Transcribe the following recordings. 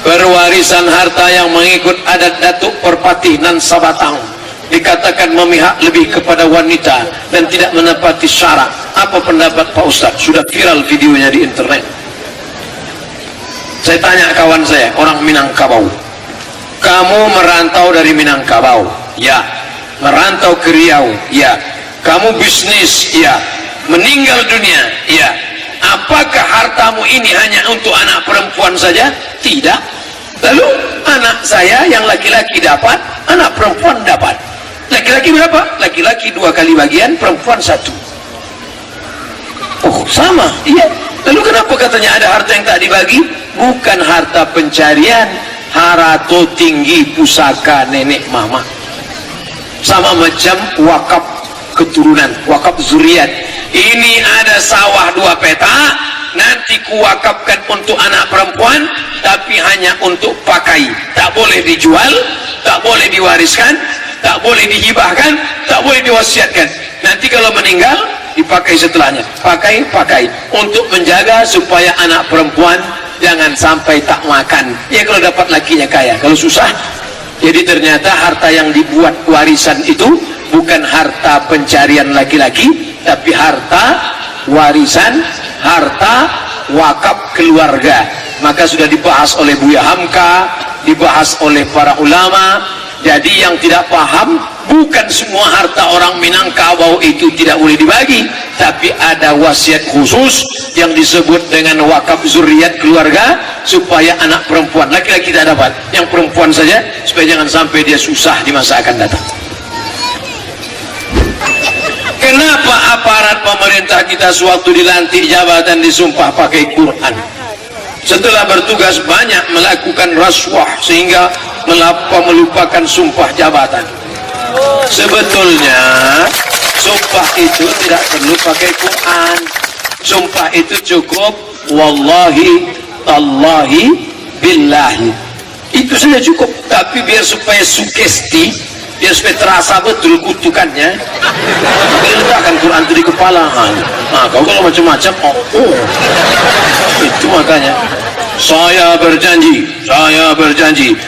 berwarisan harta yang mengikut adat datuk perpati nan sabatang dikatakan memihak lebih kepada wanita dan tidak menepati syarat. Apa pendapat Pak Ustadz? Sudah viral videonya di internet. Saya tanya kawan saya, orang Minangkabau, kamu merantau dari Minangkabau? Ya. Merantau ke Riau? Ya. Kamu bisnis? Ya. Meninggal dunia? Ya. Apakah hartamu ini hanya untuk anak perempuan saja? Tidak. Lalu anak saya yang laki-laki dapat, anak perempuan dapat. Laki-laki berapa? Laki-laki 2 kali bagian, perempuan 1. Oh, sama. Iya. Lalu kenapa katanya ada harta yang tak dibagi? Bukan harta pencarian, harta tinggi pusaka nenek mama. Sama macam wakaf keturunan, wakaf zuriat. Ini ada sawah 2 petak, nanti kuwakafkan untuk anak perempuan, tapi hanya untuk pakai. Tak boleh dijual, tak boleh diwariskan, tak boleh dihibahkan, tak boleh diwasiatkan. Nanti kalau meninggal dipakai setelahnya, pakai untuk menjaga supaya anak perempuan jangan sampai tak makan. Ya kalau dapat lakinya kaya, kalau susah. Jadi ternyata harta yang dibuat warisan itu bukan harta pencarian laki-laki, tapi harta warisan, harta wakaf keluarga. Maka sudah dibahas oleh Buya Hamka, dibahas oleh para ulama. Jadi yang tidak paham, bukan semua harta orang Minangkabau itu tidak boleh dibagi, tapi ada wasiat khusus yang disebut dengan wakaf zuriat keluarga, supaya anak perempuan, laki-laki tidak dapat, yang perempuan saja, supaya jangan sampai dia susah di masa akan datang. Kenapa aparat pemerintah kita sewaktu dilantik jabatan disumpah pakai Quran? Setelah bertugas banyak melakukan rasuah sehingga melupakan sumpah jabatan. Sebetulnya sumpah itu tidak perlu pakai Quran. Sumpah itu cukup wallahi, tallahi, billahi. Itu saja cukup. Tapi biar supaya sugesti, biar supaya terasa betul kutukannya, letakkan Quran itu di kepala. Nah, kau kalau macam-macam, itu makanya saya berjanji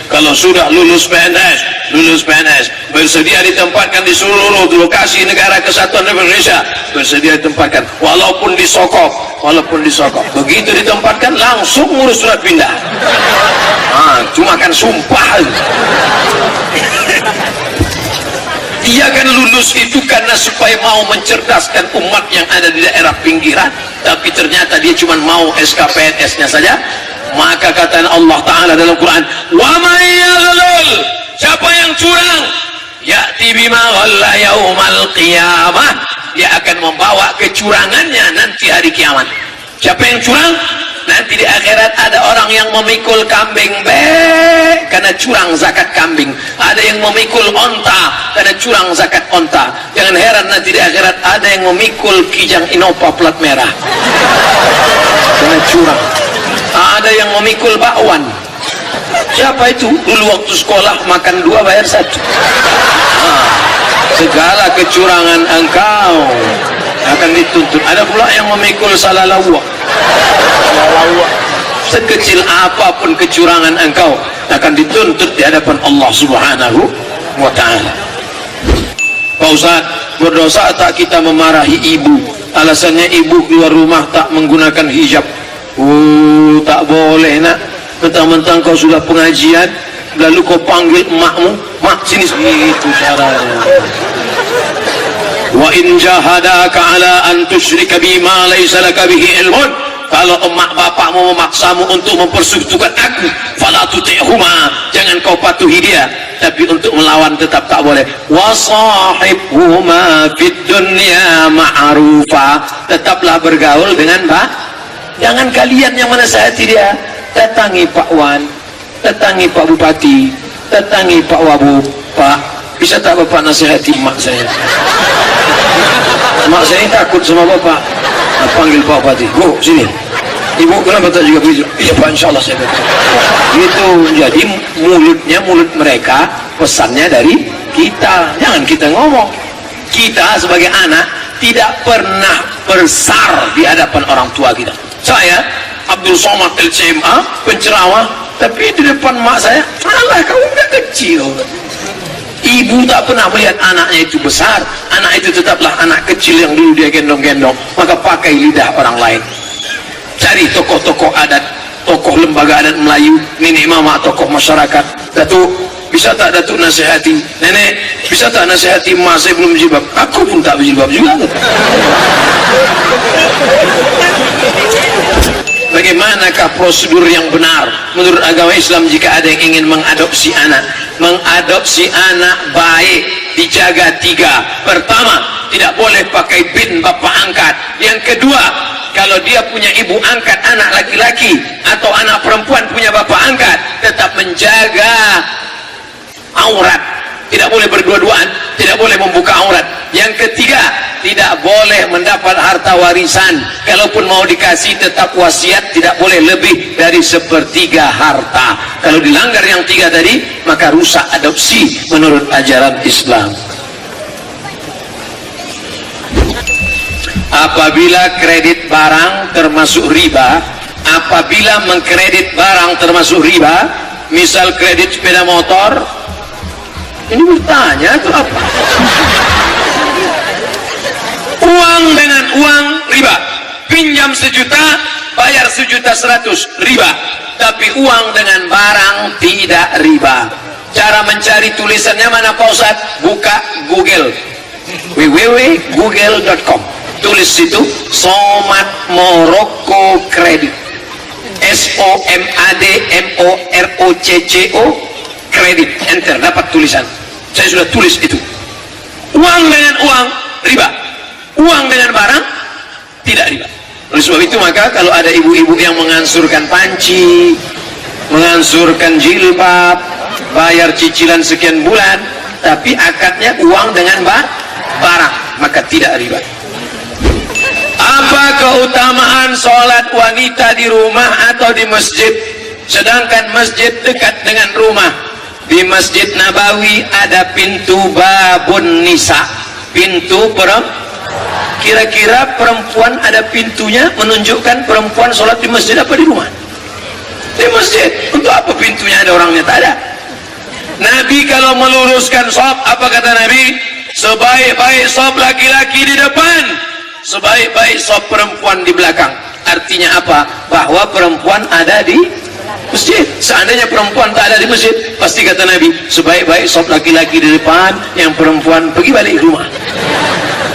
kalau sudah lulus PNS bersedia ditempatkan di seluruh lokasi negara kesatuan Republik Indonesia, bersedia ditempatkan walaupun disokok. Begitu ditempatkan langsung ngurus surat pindah. Cuma kan sumpah. Dia kan lulus itu karena supaya mau mencerdaskan umat yang ada di daerah pinggiran, tapi ternyata dia cuma mau SKPNS-nya saja. Maka kata Allah Ta'ala dalam Quran, wa may yaghlul, siapa yang curang, ya'ti bima ghalla yaumal qiyamah, dia akan membawa kecurangannya nanti hari kiamat. Siapa yang curang? Nanti di akhirat ada orang yang memikul kambing karena curang zakat kambing, ada yang memikul onta karena curang zakat onta. Jangan heran nanti di akhirat ada yang memikul kijang Innova plat merah karena curang. Ada yang memikul bakwan. Siapa itu? Dulu waktu sekolah makan 2 bayar 1. Segala kecurangan engkau akan dituntut. Ada pula yang memikul salah lawak. Sekecil apapun kecurangan engkau akan dituntut di hadapan Allah Subhanahu wa Ta'ala. Pak Ustaz, berdosa tak kita memarahi ibu? Alasannya ibu keluar rumah tak menggunakan hijab. Tak boleh nak. Mentang-mentang kau sudah pengajian, lalu kau panggil emakmu, mak sini, itu caranya. Wa in jahadaka ala an tusyrika bima laysa laka bihi ilmun, kalau emak bapakmu memaksamu untuk mempersekutukan aku, fala tuti'huma, jangan kau patuhi dia. Tapi untuk melawan tetap tak boleh. Wa sahibhuma fid dunya ma'rufa, tetaplah bergaul dengan jangan kalian yang menasihati dia. Datangi Pak Wan, datangi Pak Bupati, datangi Pak Wabub. Pak, bisa tak Bapak nasihati mak saya? Mak saya takut sama Bapak. Panggil Pak Bupati, Bu, sini. Ibu kenapa tak juga begitu? Iya Pak, insya Allah saya betul. Gitu. Jadi mulutnya, mulut mereka, pesannya dari kita. Jangan kita ngomong. Kita sebagai anak tidak pernah bersar di hadapan orang tua kita. Saya Abdul Somad LCMA, penceramah, tapi di depan mak saya, alah kamu udah kecil. Ibu tak pernah melihat anaknya itu besar, anak itu tetaplah anak kecil yang dulu dia gendong-gendong, maka pakai lidah orang lain. Cari tokoh-tokoh adat, tokoh lembaga adat Melayu, nenek mama, tokoh masyarakat. Datuk, bisa tak Datuk nasihati? Nenek, bisa tak nasihati emak saya belum berjilbab? Aku pun tak berjilbab juga. Bagaimanakah prosedur yang benar menurut agama Islam jika ada yang ingin mengadopsi anak? Mengadopsi anak baik, dijaga 3. Pertama, tidak boleh pakai bin bapak angkat. Yang kedua, kalau dia punya ibu angkat anak laki-laki atau anak perempuan punya bapak angkat, tetap menjaga aurat, tidak boleh berdua-duaan, tidak boleh membuka aurat. Yang ketiga, tidak boleh mendapat harta warisan, kalaupun mau dikasih tetap wasiat, tidak boleh lebih dari 1/3 harta. Kalau dilanggar yang 3 tadi, maka rusak adopsi menurut ajaran Islam. Apabila kredit barang termasuk riba, apabila mengkredit barang termasuk riba, misal kredit sepeda motor, ini bertanya itu apa? Uang dengan uang riba, pinjam 1 juta, bayar 1.100.000 riba, tapi uang dengan barang tidak riba. Cara mencari tulisannya mana Pak Ustaz? Buka Google, www.google.com, tulis situ Somad Morocco Credit, SOMADMOROCCO kredit, enter, dapat tulisan. Saya sudah tulis itu. Uang dengan uang riba, uang dengan barang tidak riba. Oleh sebab itu maka kalau ada ibu-ibu yang mengansurkan panci, mengansurkan jilbab, bayar cicilan sekian bulan, tapi akadnya uang dengan barang, maka tidak riba. Apa keutamaan sholat wanita di rumah atau di masjid, sedangkan masjid dekat dengan rumah? Di Masjid Nabawi ada pintu babun nisa, pintu perempuan. Kira-kira perempuan ada pintunya menunjukkan perempuan sholat di masjid apa di rumah? Di masjid. Untuk apa pintunya ada orangnya? Tak ada. Nabi kalau meluruskan shaf, apa kata Nabi? Sebaik-baik shaf laki-laki di depan, sebaik-baik shaf perempuan di belakang. Artinya apa? Bahwa perempuan ada di masjid. Seandainya perempuan tak ada di masjid, pasti kata Nabi, sebaik-baik shaf laki-laki di depan, yang perempuan pergi balik rumah.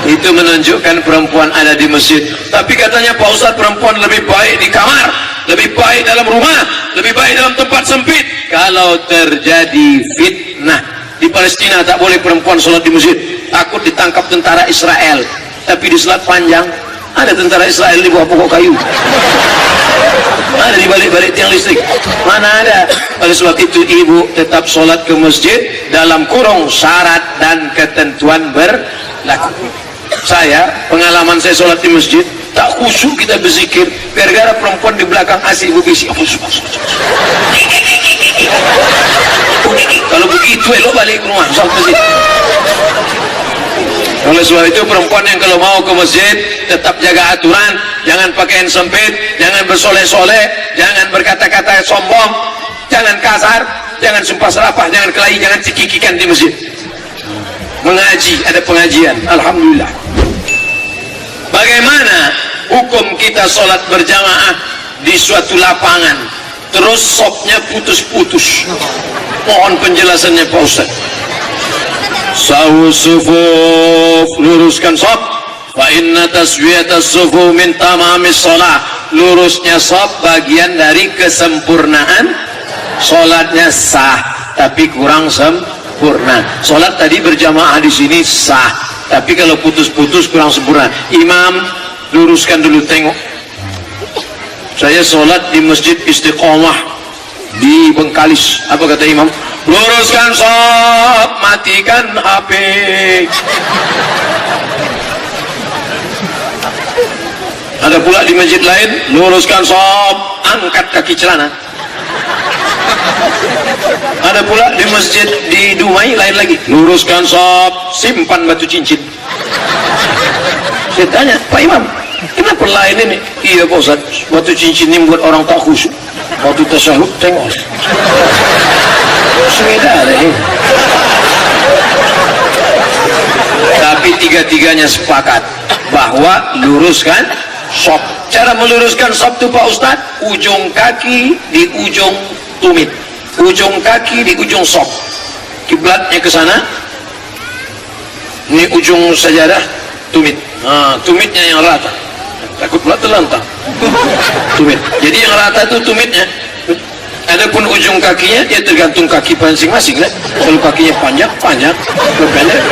Itu menunjukkan perempuan ada di masjid. Tapi katanya Pak Ustaz, perempuan lebih baik di kamar, lebih baik dalam rumah, lebih baik dalam tempat sempit. Kalau terjadi fitnah di Palestina, tak boleh perempuan sholat di masjid, takut ditangkap tentara Israel. Tapi di Selat Panjang ada tentara Israel di bawah pokok kayu, ada di balik-balik tiang listrik, mana ada. Oleh sebab itu ibu tetap sholat ke masjid dalam kurung syarat dan ketentuan berlaku. Saya, pengalaman saya sholat di masjid, tak khusyuk kita berzikir, gara-gara perempuan di belakang asik berbisik. Kalau begitu elok balik ke rumah, sholat masjid. Oleh sebab itu perempuan yang kalau mau ke masjid tetap jaga aturan, jangan pakaian sempit, jangan bersoleh-soleh, jangan berkata-kata sombong, jangan kasar, jangan sumpah serapah, jangan kelahi, jangan cikikikan di masjid. Mengaji, ada pengajian, alhamdulillah. Bagaimana hukum kita sholat berjamaah di suatu lapangan, terus sopnya putus-putus? Mohon penjelasannya Pak Ustaz. Sawu sufuf, luruskan sop. Fa inna taswiyatas sufu min tamamis sholat. Lurusnya sop bagian dari kesempurnaan sholatnya sah, tapi kurang sempurna. Sholat tadi berjamaah di sini sah, tapi kalau putus-putus kurang sempurna. Imam, luruskan dulu, tengok. Saya sholat di Masjid Istiqomah di Bengkalis. Apa kata imam? Luruskan shaf, matikan HP. Ada pula di masjid lain, luruskan shaf, angkat kaki celana. Ada pula di masjid di Dumai lain lagi, luruskan shaf, simpan batu cincin. Saya tanya, Pak Imam, Kenapa lain ini? Iya Pak Ustaz, waktu cincin ini buat orang tak khusyuk. Waktu tasyahud tengok. Sepeda deh. Tapi tiga-tiganya sepakat bahwa luruskan sop. Cara meluruskan sop itu Pak Ustaz, ujung kaki di ujung tumit, ujung kaki di ujung sop, kiblatnya ke sana. Ini ujung sajadah tumit. Tumitnya yang rata. Takut pula terlentang. Tumit. Jadi yang rata itu tumitnya. Adapun ujung kakinya ya tergantung kaki masing-masing kan. Kalau kakinya panjang, kalau pendek.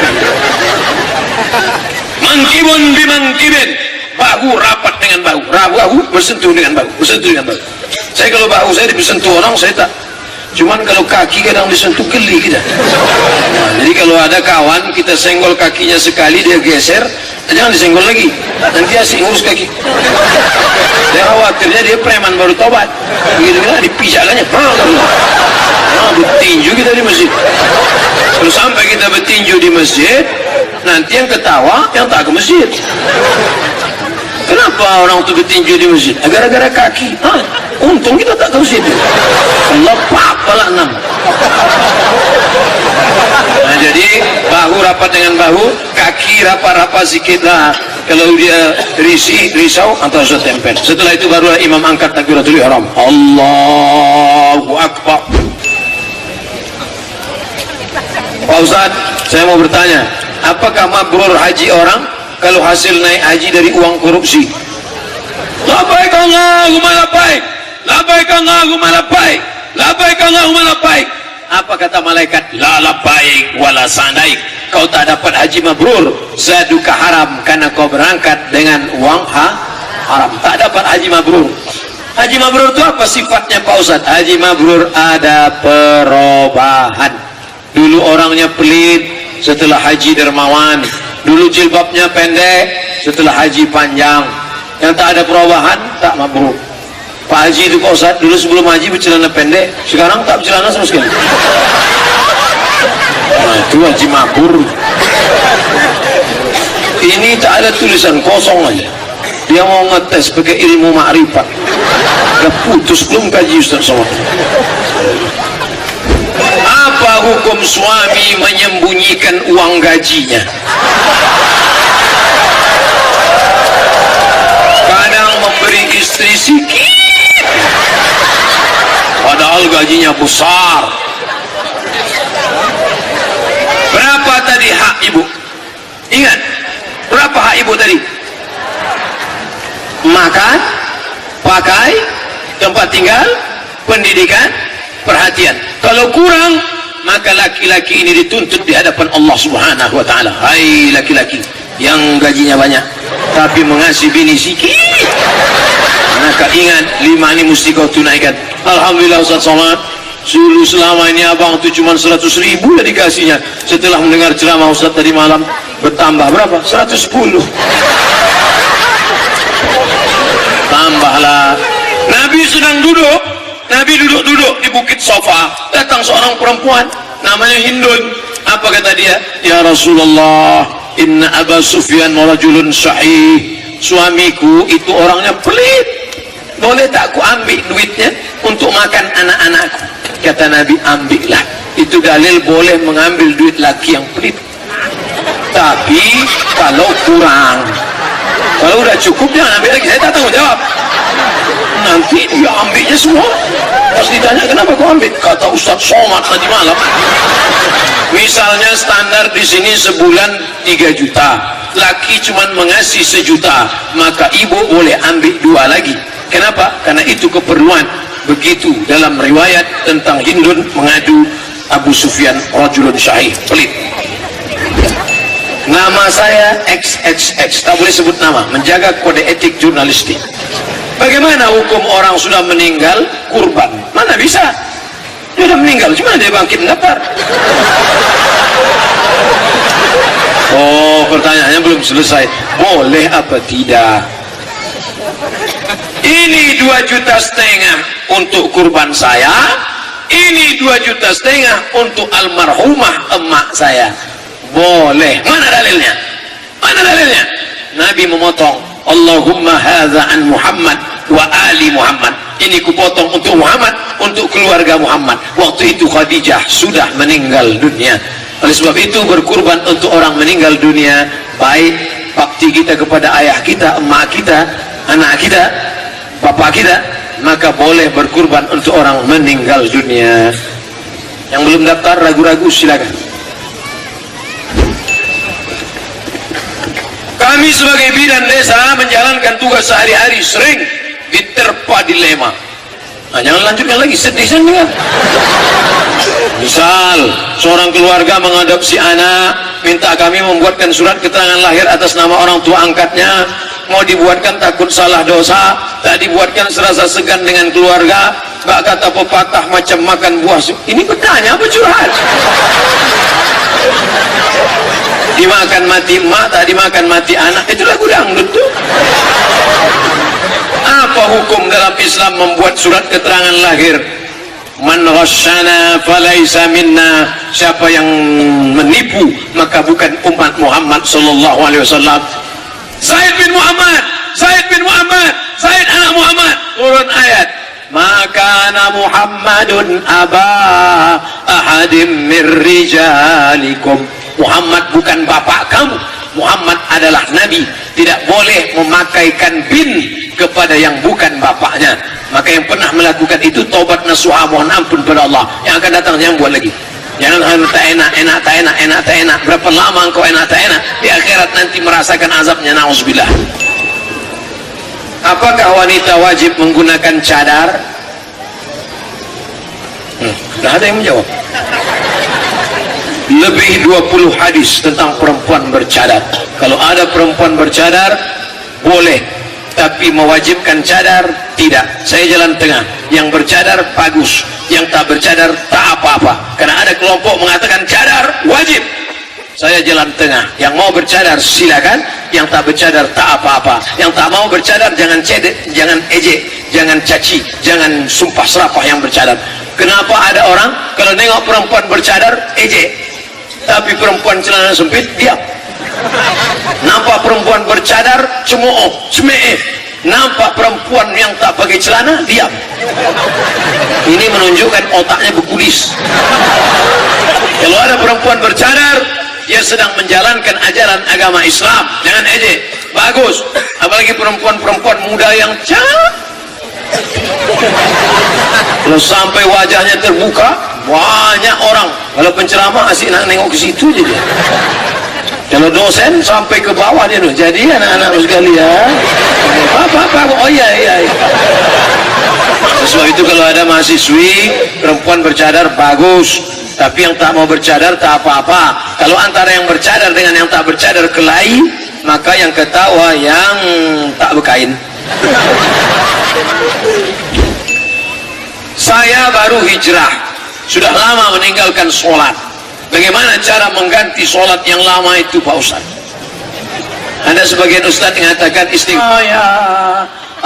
Mangkibun bimangkibin, bahu rapat dengan bahu, bahu bersentuh dengan bahu, Saya kalau bahu saya disentuh orang saya tak. Cuman kalau kaki kadang disentuh geli kita. Jadi kalau ada kawan kita senggol kakinya sekali dia geser, jangan disenggol lagi. Nanti asik ngurus kaki. Dia khawatirnya dia preman baru tobat. Begitu kan dipijakannya. Bertinju kita di masjid. Kalau sampai kita bertinju di masjid, nanti yang ketawa yang tak ke masjid. Kenapa orang itu bertinju di masjid? Gara-gara kaki. Untung kita tak ke masjid. Lepak pala 6. Nah, jadi bahu rapat dengan bahu, kaki rapat-rapat sedikit lah. Kalau dia risau antara tempel. Setelah itu barulah imam angkat takbiratul ihram. Allahu Akbar. Pak Ustaz, saya mau bertanya, apakah mabrur haji orang kalau hasil naik haji dari uang korupsi? Labbaik Allahumma labbaik, labbaik Allahumma labbaik, labbaik Allahumma labbaik. Apa kata malaikat? La labbaik wala sa'daik. Kau tak dapat haji mabrur, zaduka haram, karena kau berangkat dengan uang haram. Tak dapat haji mabrur. Haji mabrur itu apa sifatnya Pak Ustaz? Haji mabrur ada perubahan. Dulu orangnya pelit, setelah haji dermawan. Dulu jilbabnya pendek, setelah haji panjang. Yang tak ada perubahan, tak mabrur. Pak Haji itu Pak Ustaz, dulu sebelum haji bercelana pendek, sekarang tak bercelana sama sekali. Nah, itu haji mabrur. Ini tak ada tulisan, kosong aja. Dia mau ngetes pakai ilmu ma'rifat. Udah putus belum kaji Ustaz Somad. Apa hukum suami menyembunyikan uang gajinya? Kadang memberi istri sikit, padahal gajinya besar. Berapa tadi hak ibu? Ingat, berapa hak ibu tadi? Makan, pakai, tempat tinggal, pendidikan, perhatian. Kalau kurang, maka laki-laki ini dituntut di hadapan Allah Subhanahu wa ta'ala. Hai laki-laki yang gajinya banyak tapi mengasihi bini sikit, maka ingat 5 ini mesti kau tunaikan. Alhamdulillah Ustaz Somad, dulu selama ini abang itu cuma 100.000 dah dikasihnya. Setelah mendengar ceramah Ustaz tadi malam, bertambah berapa? 110. Tambahlah. Nabi sedang duduk, Nabi duduk-duduk di bukit Sofa, datang seorang perempuan namanya Hindun. Apa kata dia? Ya Rasulullah, inna Aba Sufyan rajulun sahih. Suamiku itu orangnya pelit. Boleh tak aku ambil duitnya untuk makan anak-anakku? Kata Nabi, ambillah. Itu dalil boleh mengambil duit laki yang pelit. Tapi kalau kurang, kalau udah cukup jangan ambil lagi. Saya tak tanggung jawab. Nanti dia ambilnya semua. Pas ditanya kenapa kau ambil, kata Ustaz Somad tadi malam. Misalnya standar di sini sebulan 3 juta, laki cuman mengasih 1 juta, maka ibu boleh ambil 2 lagi. Kenapa? Karena itu keperluan. Begitu dalam riwayat tentang Hindun mengadu Abu Sufyan rajulun syahih, pelit. Nama saya XXX, tak boleh sebut nama, menjaga kode etik jurnalistik. Bagaimana hukum orang sudah meninggal kurban? Mana bisa? Dia sudah meninggal, cuma dia bangkit mendaftar. Oh, pertanyaannya belum selesai. Boleh apa tidak? Ini 2,5 juta untuk kurban saya. Ini 2,5 juta untuk almarhumah emak saya. Boleh. Mana dalilnya? Mana dalilnya? Nabi memotong. Allahumma hadza an Muhammad wa ali Muhammad. Ini kupotong untuk Muhammad, untuk keluarga Muhammad. Waktu itu Khadijah sudah meninggal dunia. Oleh sebab itu berkurban untuk orang meninggal dunia, baik bakti kita kepada ayah kita, emak kita, anak kita, bapak kita, maka boleh berkurban untuk orang meninggal dunia. Yang belum daftar ragu-ragu silakan. Kami sebagai bidan desa menjalankan tugas sehari-hari sering diterpa dilema. Nah, jangan lanjutkan lagi, sedih kan? Misal seorang keluarga mengadopsi anak, minta kami membuatkan surat keterangan lahir atas nama orang tua angkatnya. Mau dibuatkan takut salah dosa, tak dibuatkan serasa segan dengan keluarga. Bak kata pepatah macam makan buah. Ini bertanya apa curhat? Dimakan mati emak, tak dimakan mati anak. Itu lagu dangdut tuh. Apa hukum dalam Islam membuat surat keterangan lahir? Man ghasyana falaysa minna. Siapa yang menipu maka bukan umat Muhammad sallallahu alaihi wasallam. Zaid bin Muhammad, Zaid bin Muhammad, Zaid anak Muhammad. Turun ayat, maka Muhammadun aba ahadim mir rijalikum. Muhammad bukan bapak kamu. Muhammad adalah nabi, tidak boleh memakaikan bin kepada yang bukan bapaknya. Maka yang pernah melakukan itu taubat nasuha, mohon ampun pada Allah. Yang akan datang jangan buat lagi. Jangan tak enak, enak tak enak, enak tak enak. Berapa lama engkau enak tak enak? Di akhirat nanti merasakan azabnya, na'udzubillah. Apakah wanita wajib menggunakan cadar? Sudah ada yang menjawab. Lebih 20 hadis tentang perempuan bercadar. Kalau ada perempuan bercadar boleh, tapi mewajibkan cadar tidak. Saya jalan tengah, yang bercadar bagus, yang tak bercadar tak apa-apa. Karena ada kelompok mengatakan cadar wajib. Saya jalan tengah, yang mau bercadar silakan, yang tak bercadar tak apa-apa. Yang tak mau bercadar jangan cedek, jangan ejek, jangan caci, jangan sumpah serapah yang bercadar. Kenapa ada orang kalau nengok perempuan bercadar ejek, tapi perempuan celana sempit diam? Nampak perempuan bercadar cemooh, cemeh. Nampak perempuan yang tak pakai celana diam. Ini menunjukkan otaknya berkulis. Kalau ada perempuan bercadar, dia sedang menjalankan ajaran agama Islam. Jangan ejek, bagus. Apalagi perempuan-perempuan muda yang cantik. Kalau sampai wajahnya terbuka, banyak orang. Kalau penceramah asik nak nengok ke situ je dia. Kalau dosen sampai ke bawah dia. Jadi anak-anak sekalian, apa? Oh iya. Sebab itu kalau ada mahasiswi perempuan bercadar bagus, tapi yang tak mau bercadar tak apa-apa. Kalau antara yang bercadar dengan yang tak bercadar kelahi, maka yang ketawa yang tak berkain. Saya baru hijrah, sudah lama meninggalkan sholat. Bagaimana cara mengganti sholat yang lama itu Pak Ustaz? Ada sebagian Ustaz mengatakan istighfar, ya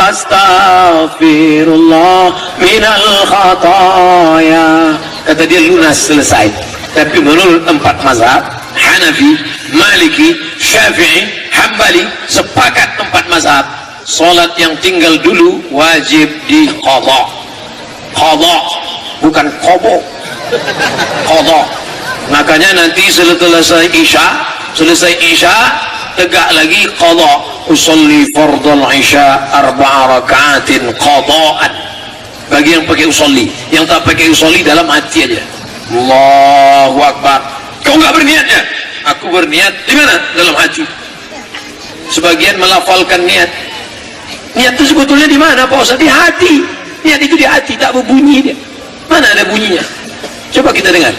astaghfirullah minal khataya. Kata dia lunas, selesai. Tapi menurut 4 mazhab, Hanafi, Maliki, Syafi'i, Hambali, sepakat 4 mazhab, sholat yang tinggal dulu wajib diqadha. Qadha, bukan qobo. Qadha. Makanya nanti selesai Isya tegak lagi qadha. Usolli fardal Isya 4 rakaatin qadhaan. Bagi yang pakai usolli, yang tak pakai usolli dalam hati aja. Allahu Akbar. Kau enggak berniatnya? Aku berniat. Di mana? Dalam hati. Sebagian melafalkan niat. Niat itu sebetulnya di mana Pak Ustaz? Di hati. Niat itu di hati, tak berbunyi dia. Mana ada bunyinya? Coba kita dengar.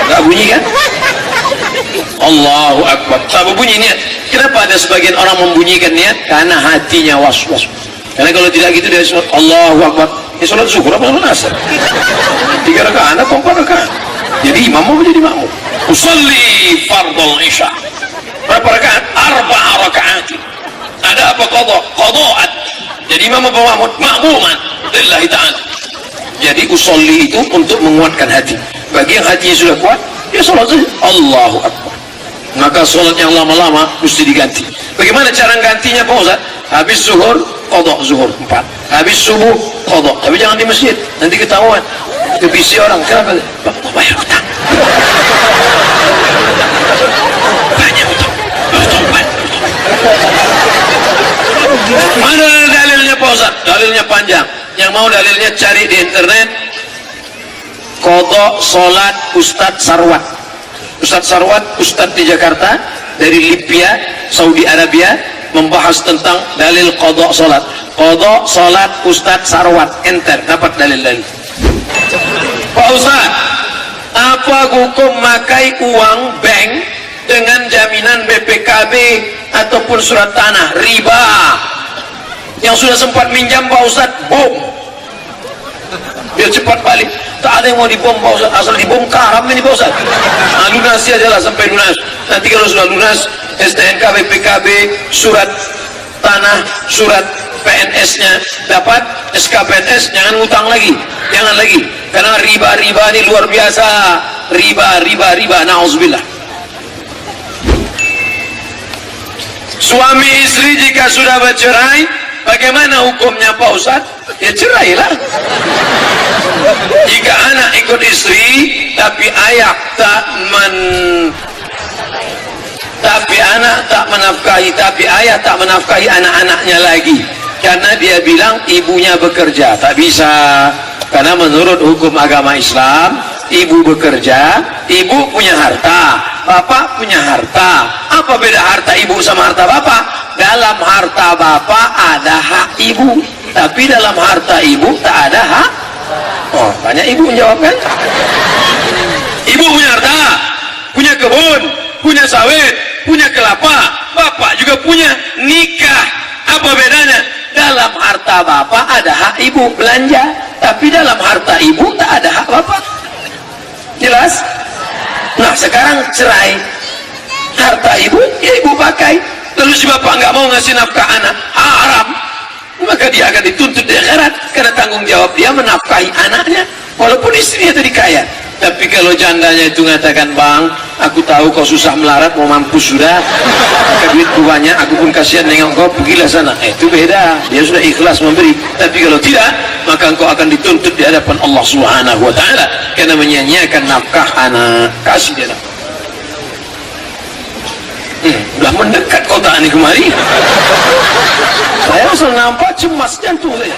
Tak bunyi kan? Allahu Akbar. Tak berbunyi niat. Kenapa ada sebagian orang membunyikan niat? Karena hatinya was-was. Karena kalau tidak gitu dia sholat Allahu Akbar. Ini sholat zuhur apa sholat asar? 3 rakaat atau 4 rakaat? Jadi imam mau menjadi makmum. Usolli fardal Isya. Berapa rakaat? 4 rakaat. Ada apa qadha? Qadhaan. Jadi imam apa makmum? Makmuman lillahi ta'ala. Jadi usolli itu untuk menguatkan hati. Bagi yang hatinya sudah kuat, dia sholat saja Allahu Akbar. maka sholat yang lama-lama mesti diganti. Bagaimana cara gantinya Pak Ustaz? Habis zuhur, qadha zuhur 4. Habis subuh, qadha. Tapi jangan di masjid, nanti ketahuan. Kebisi orang, kenapa? Pak, mau bayar hutang. Banyak hutang. Bertobat. Mana dalilnya Pak Ustaz? Dalilnya panjang. Yang mau dalilnya cari di internet. Qadha sholat Ustadz Sarwat. Ustadz Sarwat, Ustadz di Jakarta, dari Libya, Saudi Arabia, membahas tentang dalil qadha sholat. Qadha sholat Ustadz Sarwat, enter, dapat dalil-dalil. Pak Ustadz, apa hukum makai uang bank dengan jaminan BPKB ataupun surat tanah? Riba. Yang sudah sempat minjam Pak Ustadz, bom, biar cepat balik. Tak ada yang mau dibom Pak Ustadz, asal dibom karam ini Pak Ustadz. Nah, lunasi aja lah sampai lunas. Nanti kalau sudah lunas, STNK, BPKB, surat tanah, surat PNS-nya dapat, SK PNS, jangan ngutang lagi, jangan lagi. Karena riba ini luar biasa. Riba, na'udzubillah. Suami istri jika sudah bercerai, bagaimana hukumnya Pak Ustadz? Ya cerailah. Jika anak ikut istri tapi ayah ayah tak menafkahi anak-anaknya lagi karena dia bilang ibunya bekerja. Tak bisa, karena menurut hukum agama Islam, ibu bekerja, ibu punya harta, bapak punya harta. Apa beda harta ibu sama harta bapak? Dalam harta bapak ada hak ibu, tapi dalam harta ibu tak ada hak. Oh, banyak ibu menjawab kan? Ibu punya harta, punya kebun, punya sawit, punya kelapa, bapak juga punya. Nikah, apa bedanya? Dalam harta bapak ada hak ibu belanja, tapi dalam harta ibu tak ada hak bapak. Jelas? Nah, sekarang cerai, harta ibu ya ibu pakai, lalu si bapak nggak mau ngasih nafkah anak, haram, maka dia akan dituntut di akhirat karena tanggung jawab dia menafkahi anaknya walaupun istrinya tadi kaya. Tapi kalau jandanya itu mengatakan, bang, aku tahu kau susah melarat, mau mampus sudah, maka duit banyak, aku pun kasihan nengok kau, pergilah sana. Itu beda, dia sudah ikhlas memberi. Tapi kalau tidak, maka engkau akan dituntut di hadapan Allah Subhanahu wa Ta'ala karena menyanyiakan nafkah anak. Kasih dia nafkah. Udah mendekat kota ini kemari. Saya langsung nampak cemas jantung saya.